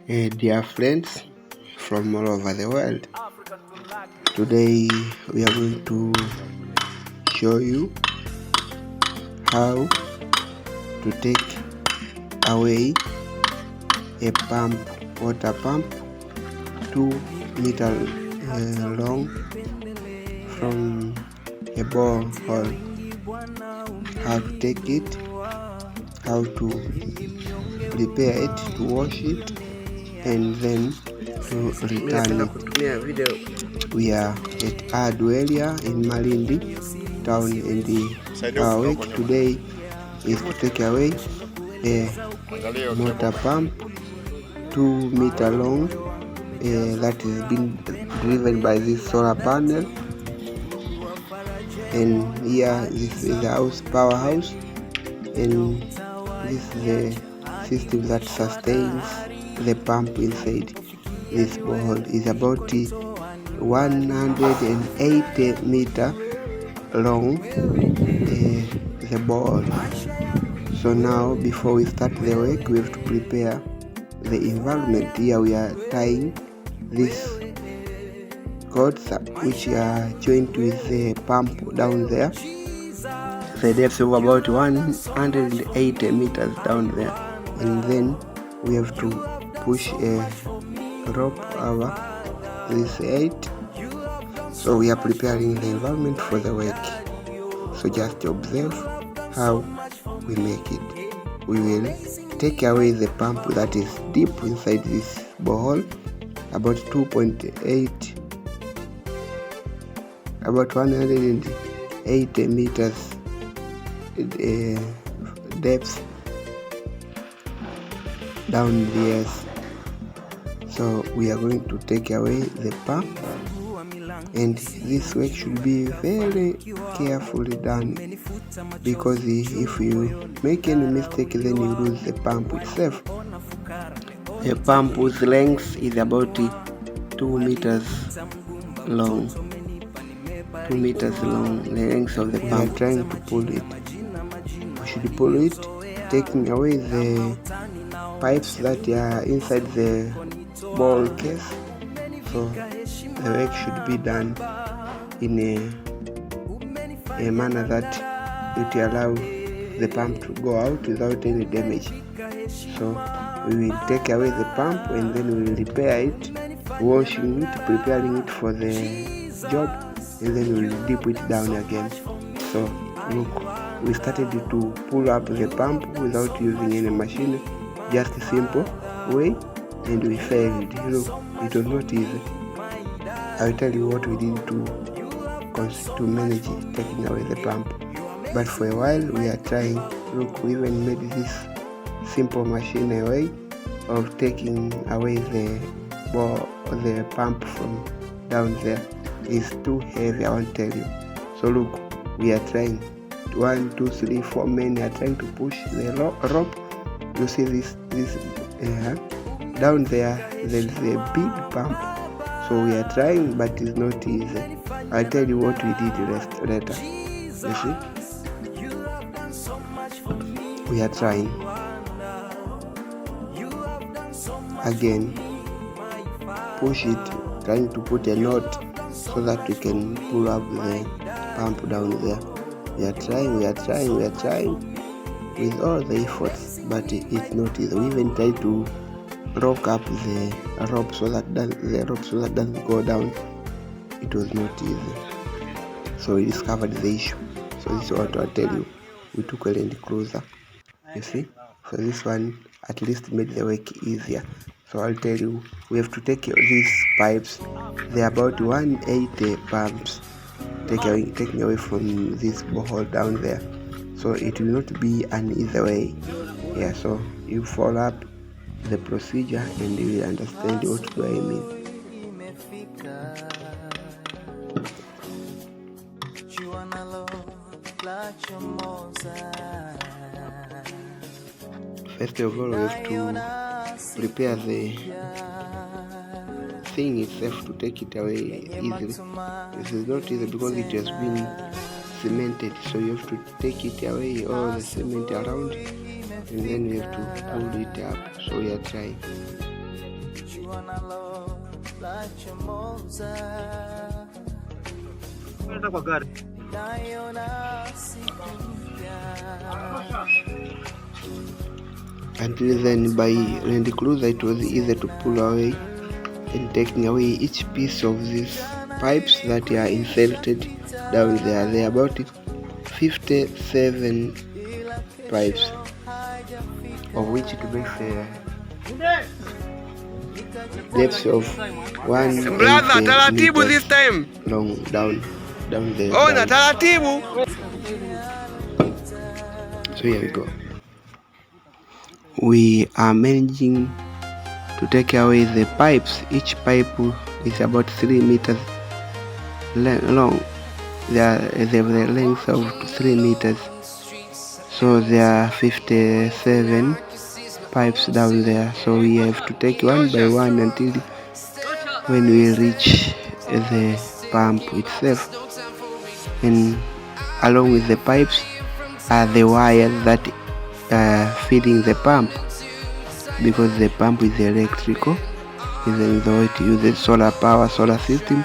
Dear friends from all over the world, today we are going to show you how to take away a water pump 2 meters long from a borehole. How to take it, how to prepare it, to wash it, and then to return it. We are at Adu area in Malindi town, and our work today is to take away a water pump 2 meter long that is being driven by this solar panel. And here this is the powerhouse, and this is the system that sustains the pump inside this borehole. Is about 180 meter long, the borehole. So now, before we start the work, we have to prepare the environment. Here we are tying these cords which are joined with the pump down there. The depth of about 180 meters down there, and then we have to push a rope over this height. So we are preparing the environment for the work. So just observe how we make it. We will take away the pump that is deep inside this borehole, about 2.8, about 180 meters depth down there. So we are going to take away the pump, and this work should be very carefully done, because if you make any mistake, then you lose the pump itself. A pump whose length is about 2 meters long. 2 meters long, the length of the pump. We are trying to pull it. We should pull it, taking away the pipes that are inside the ball case. So the work should be done in a manner that it allows the pump to go out without any damage. So we will take away the pump, and then we will repair it, washing it, preparing it for the job, and then we will dip it down again. So look, we started to pull up the pump without using any machine, just a simple way, and we failed. Look, it was not easy. I'll tell you what we did to manage taking away the pump. But for a while we are trying. Look, we even made this simple machine a way of taking away the pump from down there. It's too heavy, I won't tell you. So look, we are trying. 1, 2, 3, 4 men are trying to push the rope. You see this down there is a big pump. So we are trying, but it's not easy. I'll tell you what we did later. You see, we are trying again. Push it, trying to put a knot so that we can pull up the pump down there. We are trying with all the efforts, but it's not easy. We even try to rock up the rope so that doesn't go down. It was not easy. So we discovered the issue. So this is what I'll tell you. We took a Land Cruiser. You see? So this one at least made the work easier. So I'll tell you, we have to take these pipes. They're about 180 pumps taking away from this borehole down there. So it will not be an easy way. Yeah, so you follow up the procedure and you will understand what do I mean. First of all, we have to prepare the thing itself to take it away easily. This is not easy because it has been cemented, so you have to take it away, all the cement around, and then we have to pull it up. So we are trying. Until then, by Land Cruiser it was easy to pull away and taking away each piece of these pipes that are inserted down there. There are about 57 pipes, of which it makes a depth of 1 taratibu this time long down there. Ona taratibu. So here we go. We are managing to take away the pipes. Each pipe is about 3 meters long. They have the length of 3 meters. So there are 57 pipes down there. So we have to take one by one until when we reach the pump itself. And along with the pipes are the wires that feeding the pump, because the pump is electrical, even though it uses solar system,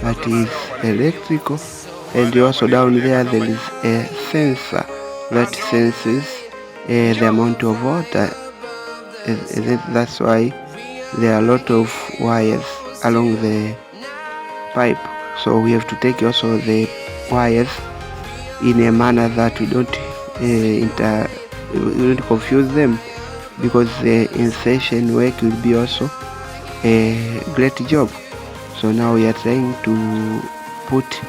but it is electrical. And also down there is a sensor that senses the amount of water. That's why there are a lot of wires along the pipe. So we have to take also the wires in a manner that we don't confuse them, because the insertion work will be also a great job. So now we are trying to put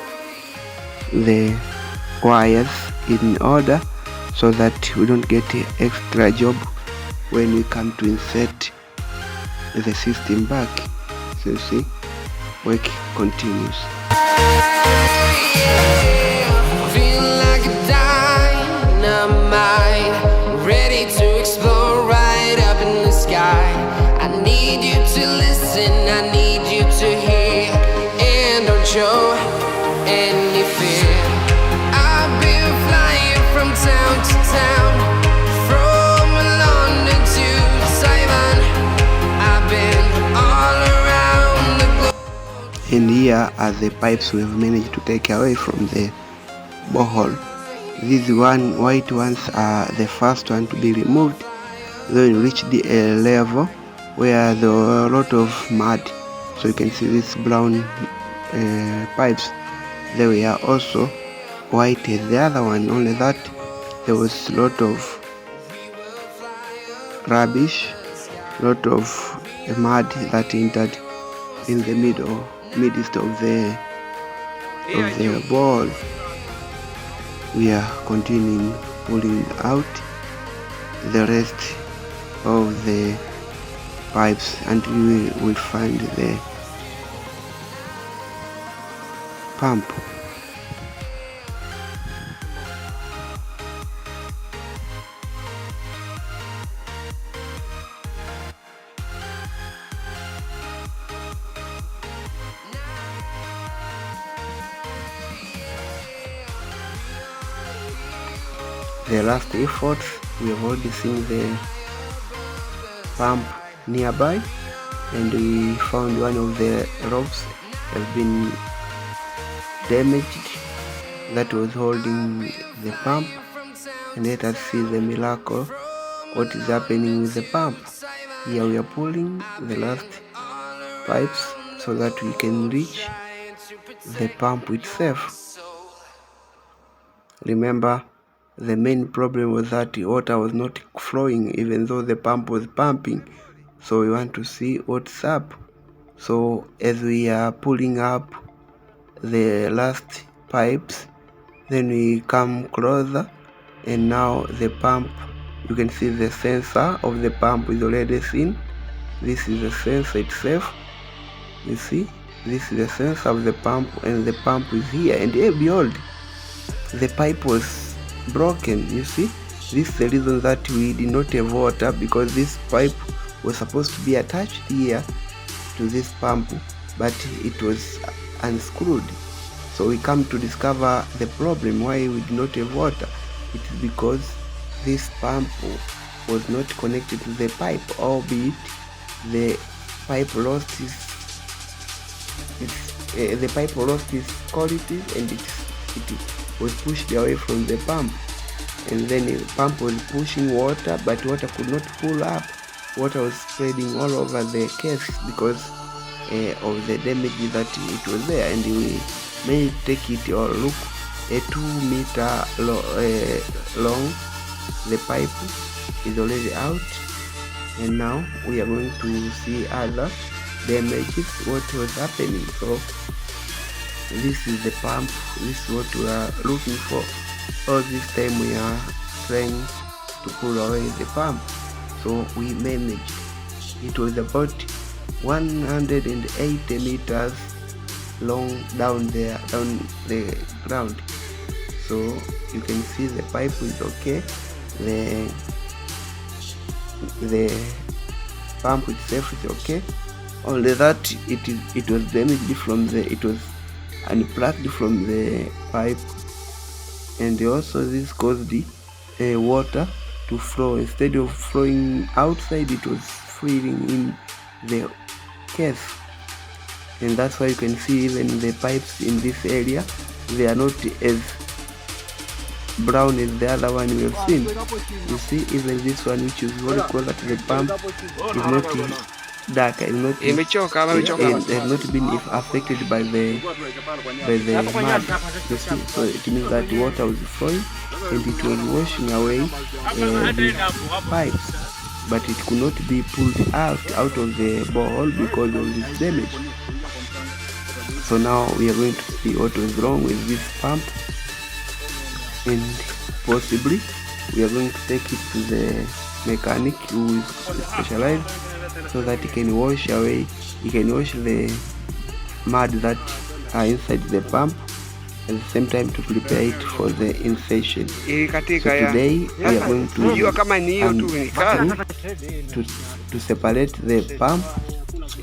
the wires in order so that we don't get extra job when we come to insert the system back. So you see, work continues. Ready to explore right up in the sky. I need you to listen, I need you to hear, and don't show any fear. I've been flying from town to town, from London to Taiwan. I've been all around the globe. And here are the pipes we have managed to take away from the borehole. These white ones are the first one to be removed. Then you reach the level where there are a lot of mud. So you can see these brown pipes. They were also white as the other one, only that there was a lot of rubbish, lot of mud that entered in the midst of the ball. We are continuing pulling out the rest of the pipes until we will find the pump. The last efforts, we have already seen the pump nearby, and we found one of the ropes have been damaged that was holding the pump. And let us see the miracle, what is happening with the pump. Here we are pulling the last pipes so that we can reach the pump itself. Remember, the main problem was that water was not flowing even though the pump was pumping. So we want to see what's up. So as we are pulling up the last pipes, then we come closer, and now the pump, you can see the sensor of the pump is already seen. This is the sensor itself. You see, this is the sensor of the pump, and the pump is here. And behold, the pipe was broken. You see, this is the reason that we did not have water, because this pipe was supposed to be attached here to this pump, but it was unscrewed. So we come to discover the problem why we did not have water. It is because this pump was not connected to the pipe, albeit the pipe lost the pipe lost its quality, and it was pushed away from the pump, and then the pump was pushing water, but water could not pull up. Water was spreading all over the case because of the damage that it was there, and we may take it or look a 2 meter long. The pipe is already out, and now we are going to see other damages, what was happening. So this is the pump, this is what we are looking for. All this time we are trying to pull away the pump, so we managed. It was about 180 meters long down the ground. So you can see the pipe is okay, the pump itself is okay, only that it was damaged from it was unplugged from the pipe, and also this caused the water to flow. Instead of flowing outside, it was filling in the case, and that's why you can see even the pipes in this area, they are not as brown as the other one we have seen. You see, even this one, which is very close to the pump, is not dark, has not been affected by the mud. You see, so it means that water was flowing and it was washing away the pipes, but it could not be pulled out of the borehole because of this damage. So now we are going to see what was wrong with this pump, and possibly we are going to take it to the mechanic who is specialized, so that he can wash the mud that are inside the pump, at the same time to prepare it for the insertion. So today we are going to separate the pump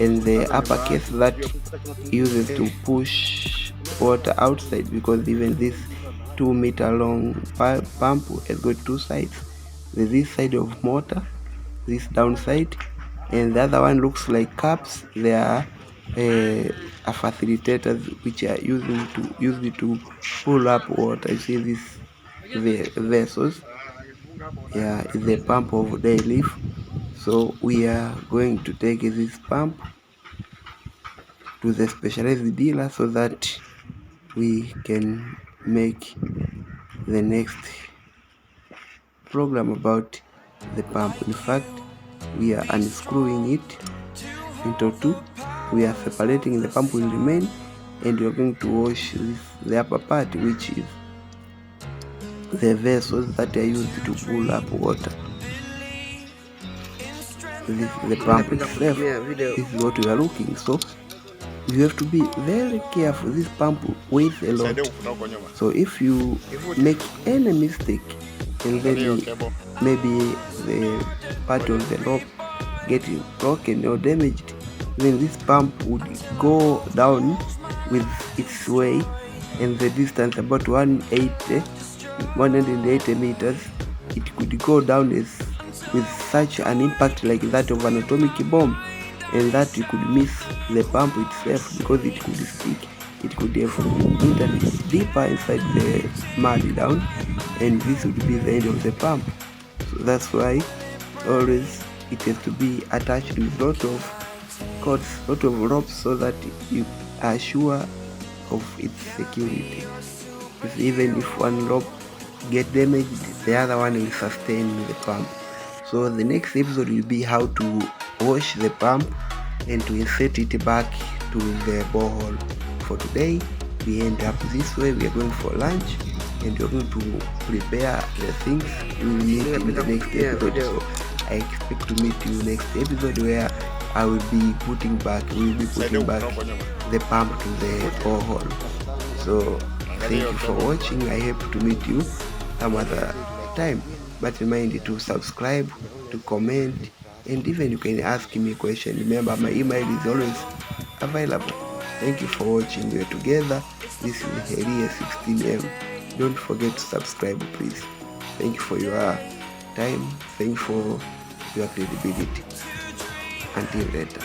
and the upper case that uses to push water outside, because even this 2 meter long pump has got two sides. There's this side of motor, this downside, and the other one looks like caps. They are facilitators which are used to pull up water. You see this vessels, yeah, is the pump of day leaf. So we are going to take this pump to the specialized dealer so that we can make the next program about the pump. In fact, we are unscrewing it into two. We are separating the pump will remain, and we are going to wash the upper part, which is the vessels that are used to pull up water. This is the pump itself. This is what we are looking. So you have to be very careful. This pump weighs a lot, so if you make any mistake and then maybe the part of the rope getting broken or damaged, then this pump would go down with its weight, and the distance about 180 meters, it could go down with such an impact like that of an atomic bomb, and that you could miss the pump itself because it could stick. It could have entered deeper inside the mud down, and this would be the end of the pump. So that's why always it has to be attached with lot of cords, lot of ropes, so that you are sure of its security. Even if one rope get damaged, the other one will sustain the pump. So the next episode will be how to wash the pump and to insert it back to the borehole. For today, we end up this way. We are going for lunch, and we are going to prepare the things we will need in the next episode. So I expect to meet you next episode, where I will be putting back the pump to the borehole. So thank you for watching. I hope to meet you some other time, but remind to subscribe, to comment, and even you can ask me a question. Remember, my email is always available. Thank you for watching. We are together. This is Heria 16M. Don't forget to subscribe, please. Thank you for your time. Thank you for your credibility. Until later.